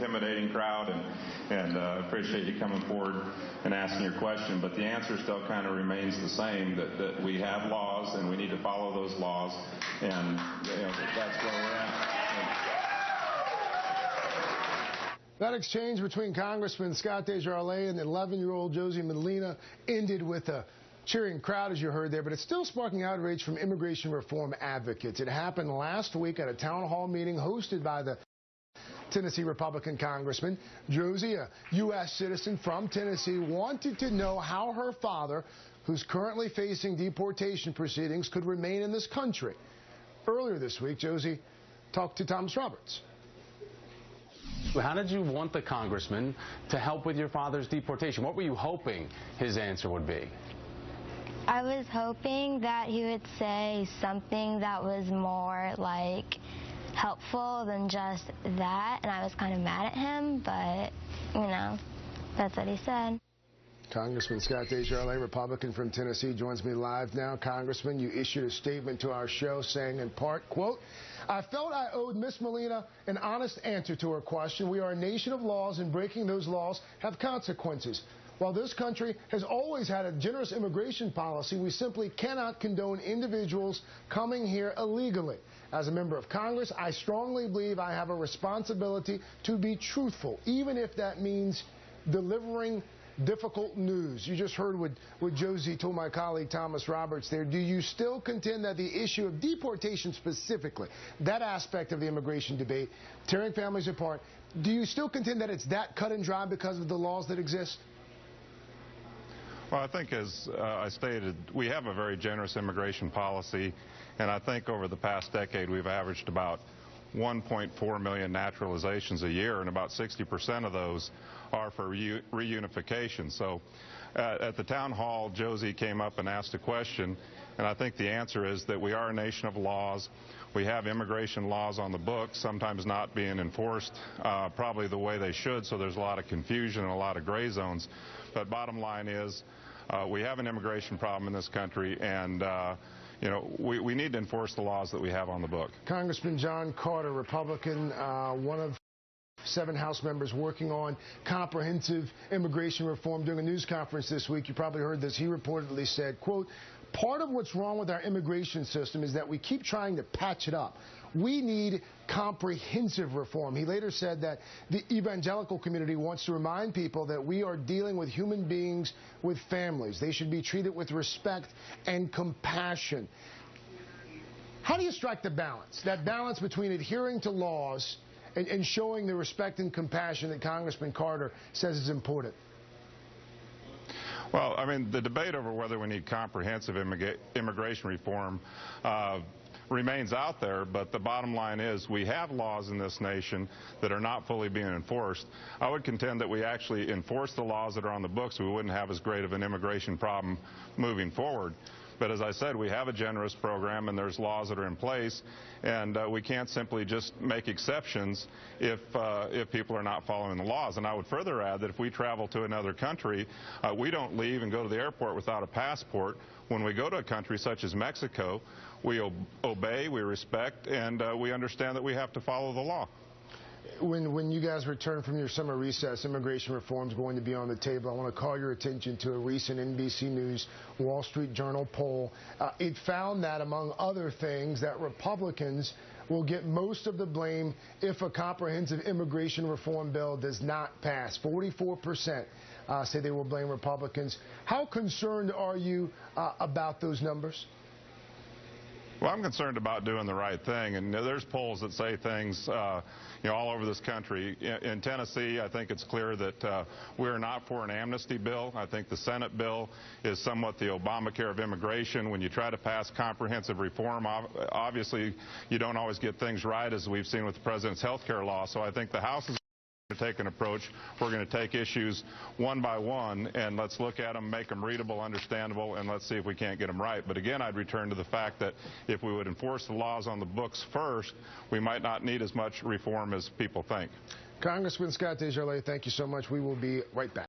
intimidating crowd, and appreciate you coming forward and asking your question. But the answer still kind of remains the same, that we have laws and we need to follow those laws, and that's where we're at. That exchange between Congressman Scott DesJarlais and 11-year-old Josie Medina ended with a cheering crowd, as you heard there, but it's still sparking outrage from immigration reform advocates. It happened last week at a town hall meeting hosted by the Tennessee Republican congressman. Josie, a U.S. citizen from Tennessee, wanted to know how her father, who's currently facing deportation proceedings, could remain in this country. Earlier this week, Josie talked to Thomas Roberts. How did you want the congressman to help with your father's deportation? What were you hoping his answer would be? I was hoping that he would say something that was more like helpful than just that, and I was kind of mad at him, but that's what he said. Congressman Scott DesJarlais, Republican from Tennessee, joins me live now. Congressman, you issued a statement to our show saying, in part, quote, "I felt I owed Miss Medina an honest answer to her question. We are a nation of laws, and breaking those laws have consequences. While this country has always had a generous immigration policy, we simply cannot condone individuals coming here illegally. As a member of Congress, I strongly believe I have a responsibility to be truthful, even if that means delivering difficult news." You just heard what Josie told my colleague Thomas Roberts there. Do you still contend that the issue of deportation specifically, that aspect of the immigration debate, tearing families apart, do you still contend that it's that cut and dry because of the laws that exist? Well, I think, as I stated, we have a very generous immigration policy, and I think over the past decade we've averaged about 1.4 million naturalizations a year, and about 60% of those are for reunification. So at the town hall, Josie came up and asked a question, and I think the answer is that we are a nation of laws. We have immigration laws on the books, sometimes not being enforced probably the way they should, so there's a lot of confusion and a lot of gray zones. But bottom line is we have an immigration problem in this country, and we need to enforce the laws that we have on the book. Congressman John Carter, Republican, one of 7 House members working on comprehensive immigration reform. During a news conference this week, you probably heard this, he reportedly said, quote, "Part of what's wrong with our immigration system is that we keep trying to patch it up. We need comprehensive reform." He later said that the evangelical community wants to remind people that we are dealing with human beings with families. They should be treated with respect and compassion. How do you strike the balance, that balance between adhering to laws and showing the respect and compassion that Congressman Carter says is important? Well, I mean, the debate over whether we need comprehensive immigration reform remains out there, but the bottom line is we have laws in this nation that are not fully being enforced. I would contend that we actually enforce the laws that are on the books, we wouldn't have as great of an immigration problem moving forward. But as I said, we have a generous program, and there's laws that are in place, and we can't simply just make exceptions if people are not following the laws. And I would further add that if we travel to another country, we don't leave and go to the airport without a passport. When we go to a country such as Mexico, we obey, we respect, and we understand that we have to follow the law. When you guys return from your summer recess, immigration reform is going to be on the table. I want to call your attention to a recent NBC News Wall Street Journal poll. It found that, among other things, that Republicans will get most of the blame if a comprehensive immigration reform bill does not pass. 44% say they will blame Republicans. How concerned are you about those numbers? Well, I'm concerned about doing the right thing, and there's polls that say things all over this country. In Tennessee, I think it's clear that we're not for an amnesty bill. I think the Senate bill is somewhat the Obamacare of immigration. When you try to pass comprehensive reform, obviously you don't always get things right, as we've seen with the president's health care law. So I think the House is to take an approach. We're going to take issues one by one, and let's look at them, make them readable, understandable, and let's see if we can't get them right. But again, I'd return to the fact that if we would enforce the laws on the books first, we might not need as much reform as people think. Congressman Scott DesJarlais, thank you so much. We will be right back.